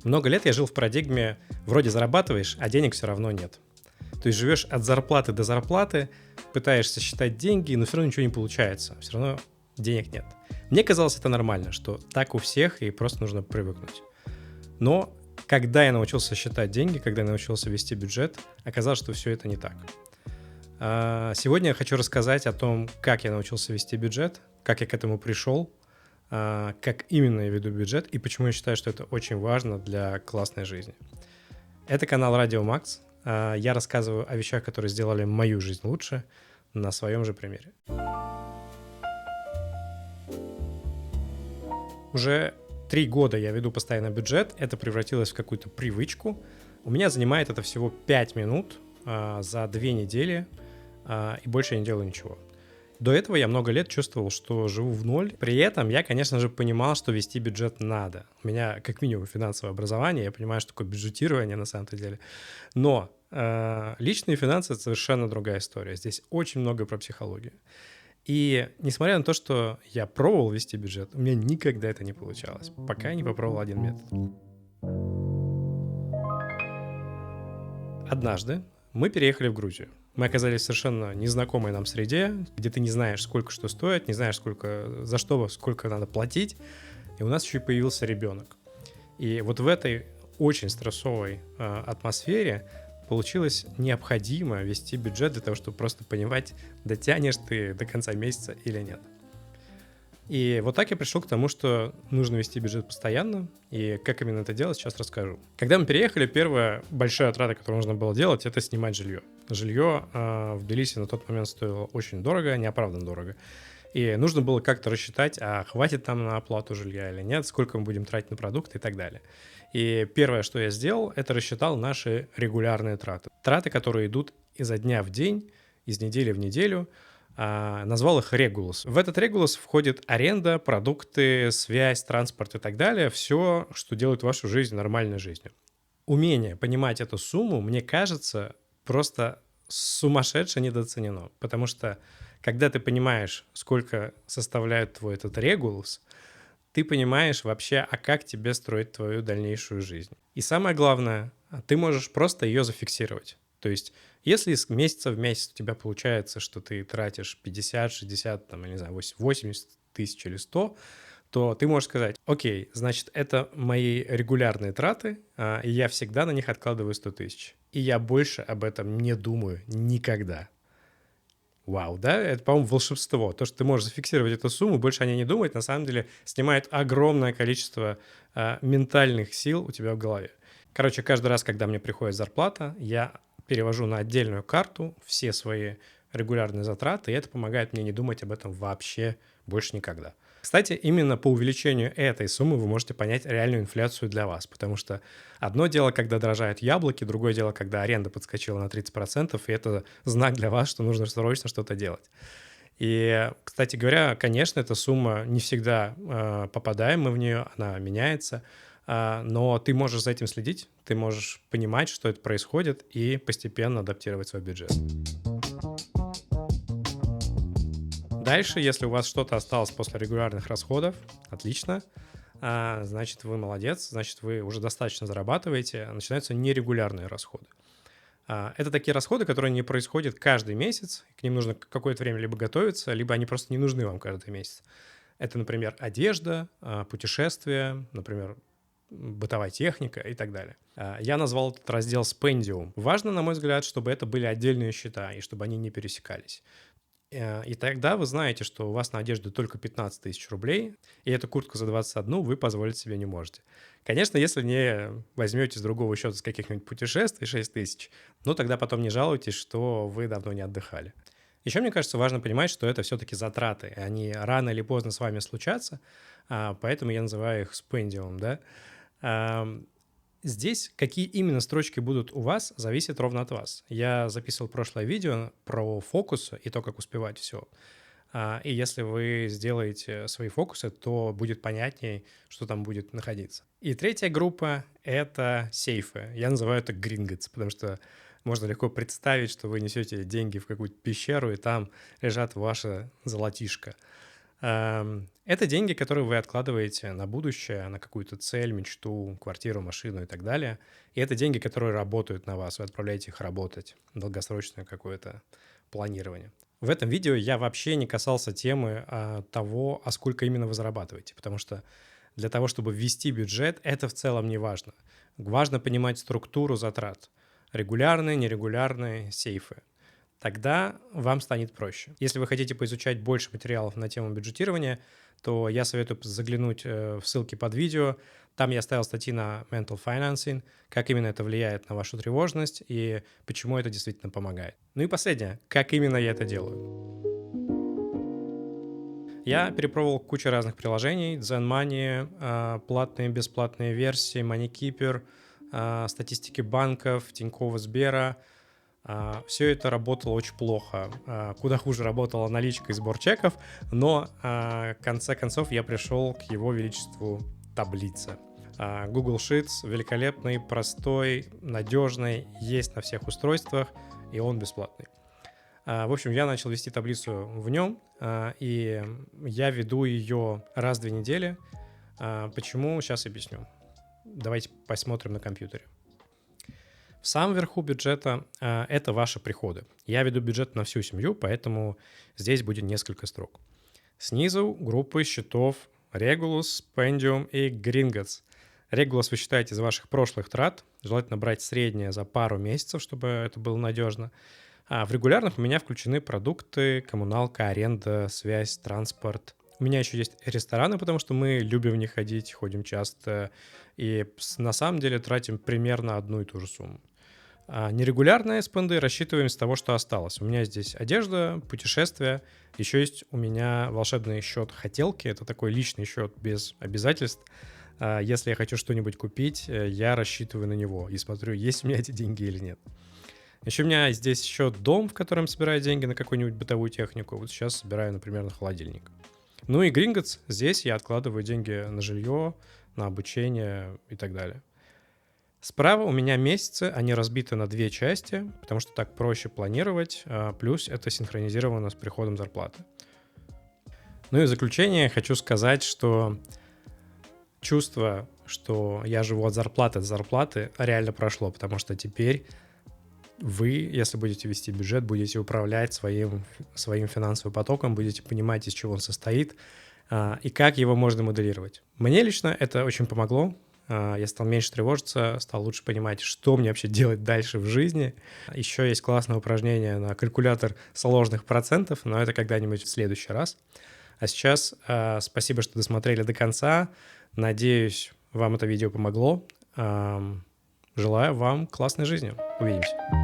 Много лет я жил в парадигме вроде зарабатываешь, а денег все равно нет. То есть живешь от зарплаты до зарплаты, пытаешься считать деньги, но все равно ничего не получается, все равно денег нет. Мне казалось это нормально, что так у всех и просто нужно привыкнуть. Но когда я научился считать деньги, когда я научился вести бюджет, оказалось, что все это не так. Сегодня я хочу рассказать о том, как я научился вести бюджет, как я к этому пришел, как именно я веду бюджет и почему я считаю, что это очень важно для классной жизни. Это канал Радио Макс. Я рассказываю о вещах, которые сделали мою жизнь лучше на своем же примере. Уже 3 года я веду постоянно бюджет. Это превратилось в какую-то привычку. У меня занимает это всего 5 минут за 2 недели, и больше я не делаю ничего. До этого я много лет чувствовал, что живу в ноль. При этом я, конечно же, понимал, что вести бюджет надо. У меня как минимум финансовое образование, я понимаю, что такое бюджетирование на самом-то деле. Но личные финансы — это совершенно другая история. Здесь очень много про психологию. И несмотря на то, что я пробовал вести бюджет, у меня никогда это не получалось, пока я не попробовал один метод. Однажды мы переехали в Грузию. Мы оказались в совершенно незнакомой нам среде, где ты не знаешь, сколько что стоит, не знаешь, за что, сколько надо платить. И у нас еще и появился ребенок. И вот в этой очень стрессовой атмосфере получилось необходимо вести бюджет для того, чтобы просто понимать, дотянешь ты до конца месяца или нет. И вот так я пришел к тому, что нужно вести бюджет постоянно, и как именно это делать, сейчас расскажу. Когда мы переехали, первая большая трата, которую нужно было делать, это снимать жилье. Жилье в Тбилиси на тот момент стоило очень дорого, неоправданно дорого. И нужно было как-то рассчитать, а хватит там на оплату жилья или нет, сколько мы будем тратить на продукты и так далее. И первое, что я сделал, это рассчитал наши регулярные траты. Траты, которые идут изо дня в день, из недели в неделю. Назвал их регулус. В этот регулус входит аренда, продукты, связь, транспорт и так далее. Все, что делает вашу жизнь нормальной жизнью. Умение понимать эту сумму, мне кажется, просто сумасшедше недооценено. Потому что, когда ты понимаешь, сколько составляет твой этот регулус, ты понимаешь вообще, а как тебе строить твою дальнейшую жизнь. И самое главное, ты можешь просто ее зафиксировать. То есть, если из месяца в месяц у тебя получается, что ты тратишь 50, 60, там, я не знаю, 80 тысяч или 100, то ты можешь сказать: окей, значит, это мои регулярные траты, и я всегда на них откладываю 100 тысяч. И я больше об этом не думаю никогда. Вау, да? Это, по-моему, волшебство. То, что ты можешь зафиксировать эту сумму, больше о ней не думать, на самом деле снимает огромное количество ментальных сил у тебя в голове. Короче, каждый раз, когда мне приходит зарплата, я перевожу на отдельную карту все свои регулярные затраты, и это помогает мне не думать об этом вообще больше никогда. Кстати, именно по увеличению этой суммы вы можете понять реальную инфляцию для вас, потому что одно дело, когда дорожают яблоки, другое дело, когда аренда подскочила на 30%, и это знак для вас, что нужно срочно что-то делать. И, кстати говоря, конечно, эта сумма не всегда попадаем мы в нее, она меняется, но ты можешь за этим следить, ты можешь понимать, что это происходит, и постепенно адаптировать свой бюджет. Дальше, если у вас что-то осталось после регулярных расходов, отлично, значит, вы молодец, значит, вы уже достаточно зарабатываете, начинаются нерегулярные расходы. Это такие расходы, которые не происходят каждый месяц, к ним нужно какое-то время либо готовиться, либо они просто не нужны вам каждый месяц. Это, например, одежда, путешествия, например, бытовая техника и так далее. Я назвал этот раздел «Спендиум». Важно, на мой взгляд, чтобы это были отдельные счета и чтобы они не пересекались. И тогда вы знаете, что у вас на одежду только 15 тысяч рублей, и эту куртку за 21 вы позволить себе не можете. Конечно, если не возьмете с другого счета с каких-нибудь путешествий 6 тысяч, ну тогда потом не жалуйтесь, что вы давно не отдыхали. Еще, мне кажется, важно понимать, что это все-таки затраты. Они рано или поздно с вами случатся, поэтому я называю их спендиумом, да. Здесь какие именно строчки будут у вас, зависит ровно от вас. Я записывал прошлое видео про фокус и то, как успевать все. И если вы сделаете свои фокусы, то будет понятнее, что там будет находиться. И третья группа — это сейфы. Я называю это гринготс, потому что можно легко представить, что вы несете деньги в какую-то пещеру, и там лежат ваше золотишко. Это деньги, которые вы откладываете на будущее, на какую-то цель, мечту, квартиру, машину и так далее. И это деньги, которые работают на вас. Вы отправляете их работать. Долгосрочное какое-то планирование. В этом видео я вообще не касался темы того, сколько именно вы зарабатываете. Потому что для того, чтобы ввести бюджет, это в целом не важно. Важно понимать структуру затрат. Регулярные, нерегулярные, сейфы. Тогда вам станет проще. Если вы хотите поизучать больше материалов на тему бюджетирования, то я советую заглянуть в ссылки под видео. Там я оставил статьи на mental financing, как именно это влияет на вашу тревожность и почему это действительно помогает. Ну и последнее, как именно я это делаю. Я перепробовал кучу разных приложений, Zen Money, платные, бесплатные версии, MoneyKeeper, статистики банков, Тинькофф, Сбера. Все это работало очень плохо. Куда хуже работала наличка и сбор чеков, но в конце концов я пришел к его величеству таблица. Google Sheets великолепный, простой, надежный, есть на всех устройствах, и он бесплатный. В общем, я начал вести таблицу в нем, и я веду ее раз в 2 недели. Почему? Сейчас объясню. Давайте посмотрим на компьютере. В самом верху бюджета это ваши приходы. Я веду бюджет на всю семью, поэтому здесь будет несколько строк. Снизу группы счетов Regulus, Spendium и Gringotts. Regulus вы считаете из ваших прошлых трат. Желательно брать среднее за пару месяцев, чтобы это было надежно. А в регулярных у меня включены продукты, коммуналка, аренда, связь, транспорт. У меня еще есть рестораны, потому что мы любим в них ходить, ходим часто. И на самом деле тратим примерно одну и ту же сумму. Нерегулярные спенды рассчитываем с того, что осталось. У меня здесь одежда, путешествия. Еще есть у меня волшебный счет хотелки. Это такой личный счет без обязательств. Если я хочу что-нибудь купить, я рассчитываю на него и смотрю, есть у меня эти деньги или нет. Еще у меня здесь счет дом, в котором собираю деньги на какую-нибудь бытовую технику. Вот сейчас собираю, например, на холодильник. Ну и Gringotts. Здесь я откладываю деньги на жилье, на обучение и так далее. Справа у меня месяцы, они разбиты на 2 части, потому что так проще планировать, плюс это синхронизировано с приходом зарплаты. Ну и в заключение хочу сказать, что чувство, что я живу от зарплаты до зарплаты, реально прошло, потому что теперь вы, если будете вести бюджет, будете управлять своим финансовым потоком, будете понимать, из чего он состоит и как его можно моделировать. Мне лично это очень помогло. Я стал меньше тревожиться, стал лучше понимать, что мне вообще делать дальше в жизни. Еще есть классное упражнение на калькулятор сложных процентов, но это когда-нибудь в следующий раз. А сейчас спасибо, что досмотрели до конца. Надеюсь, вам это видео помогло. Желаю вам классной жизни. Увидимся.